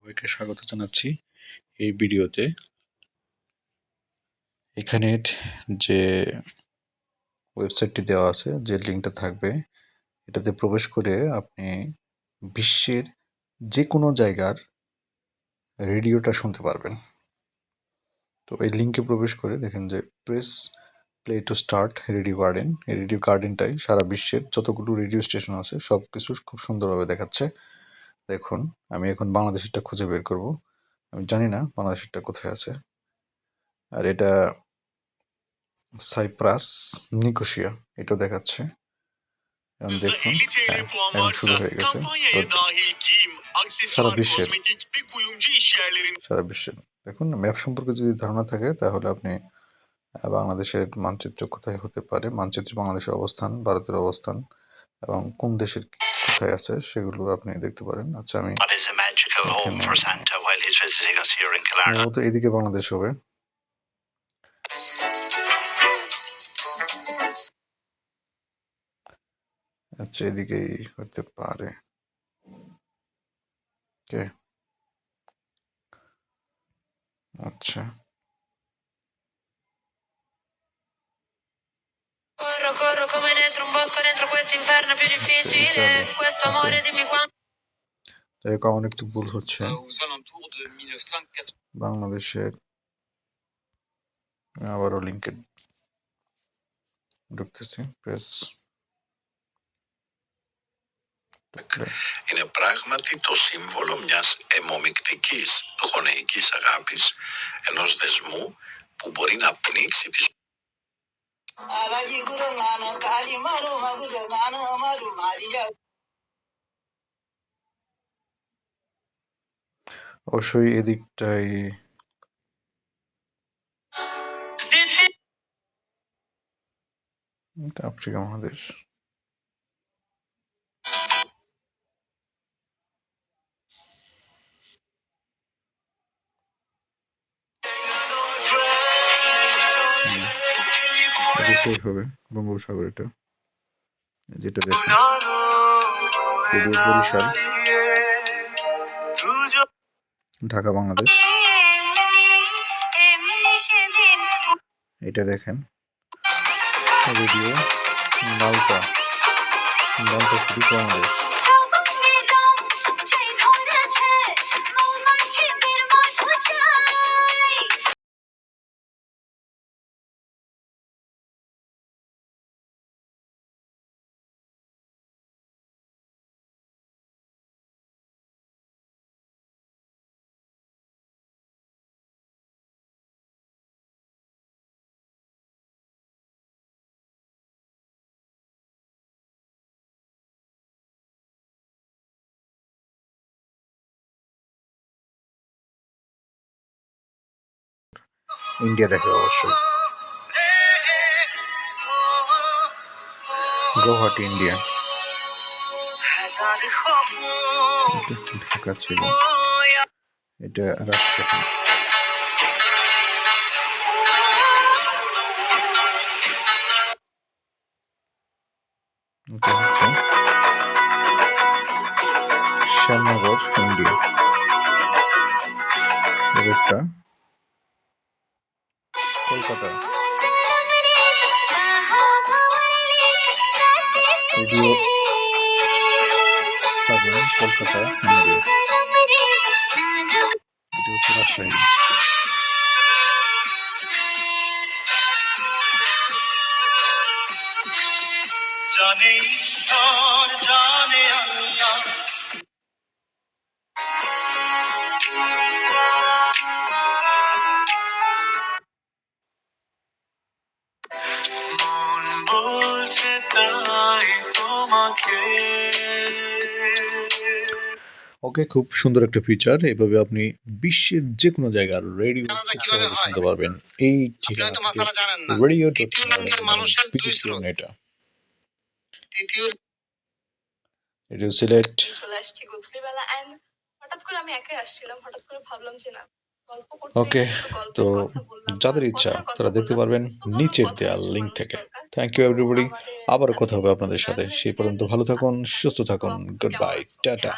সবাইকে স্বাগত জানাচ্ছি এই ভিডিওতে। এখানে যে ওয়েবসাইটটি দেওয়া আছে, যে লিঙ্কটা থাকবে, এটাতে প্রবেশ করে আপনি বিশ্বের যে কোনো জায়গার রেডিওটা শুনতে পারবেন। তো এই লিঙ্কে প্রবেশ করে দেখেন যে press play to start radio garden. এই রেডিও গার্ডেনটাই সারা বিশ্বের যতগুলো রেডিও স্টেশন আছে সব কিছু খুব সুন্দরভাবে দেখাচ্ছে। দেখুন, আমি এখন বাংলাদেশেরটা খুঁজে বের করব। আমি জানি না বাংলাদেশেরটা কোথায় আছে। আর এটা সাইপ্রাস, নিকোসিয়া এটা দেখাচ্ছে। এখন দেখুন, এখন শুরু হয়ে গেছে। সারা বিশ্বের দেখুন, ম্যাপ সম্পর্কে যদি ধারণা থাকে তাহলে আপনি বাংলাদেশের মানচিত্র কোথায় হতে পারে, মানচিত্রে বাংলাদেশের অবস্থান, ভারতের অবস্থান এবং কোন দেশের কোথায় আছে সেগুলো আপনি দেখতে পারেন। আচ্ছা, আমি তো এদিকে বাংলাদেশ হবে। আচ্ছা, এদিকেই হতে পারে। আচ্ছা, Corro come dentro un bosco, dentro questo inferno più difficile. Questo amore dimmi quando. এরকম একটু ভুল হচ্ছে। বাংলাদেশের আবারও লিঙ্কে ঢুকতেছি। প্রেস είναι πράγματι το σύμβολο μιας αιμομυκτικής γονεϊκής αγάπης, ενός δεσμού που μπορεί να πνίξει τις অবশ্যই এদিকটাই আফ্রিকা মহাদেশ। এদিকটাই হবে বঙ্গোপসাগর। এটা যেটা দেখুন, বরিশাল, ঢাকা বাংলাদেশ। এটা দেখেন রেডিও মালটা, মালটা শুধু বাংলাদেশ। ইন্ডিয়া দেখে অবশ্যই, গুয়াহাটি ইন্ডিয়া। ঢাকা ছিল, এটা রাজশাহী। এটা হচ্ছে শ্যামনগর ইন্ডিয়া। এটা কলকাতা। Radio 7 Kolkata India. এটা হচ্ছে রাজশাহী। জানে ঈশ্বর, জানে আল্লাহ। মন বলছে তাই তোমাকে। ওকে, খুব সুন্দর একটা ফিচার। এভাবে আপনি বিশ্বের যে কোনো জায়গার রেডিও শুনতে পারবেন এই ঠিকানা থেকে। Radio radio Sylhet. চলে আসছি গোধূলিবেলা এন্ড হঠাৎ করে আমি একাই আসছিলাম, হঠাৎ করে ভাবলাম যে না গল্প করতে ওকে, তো যাদের ইচ্ছা তারা দেখতে পারবেন নিচের দেয়াল লিঙ্ক থেকে। Thank you everybody. আবারও কথা হবে আপনাদের সাথে। সেই পর্যন্ত ভালো থাকুন, সুস্থ থাকুন। Good bye, tata.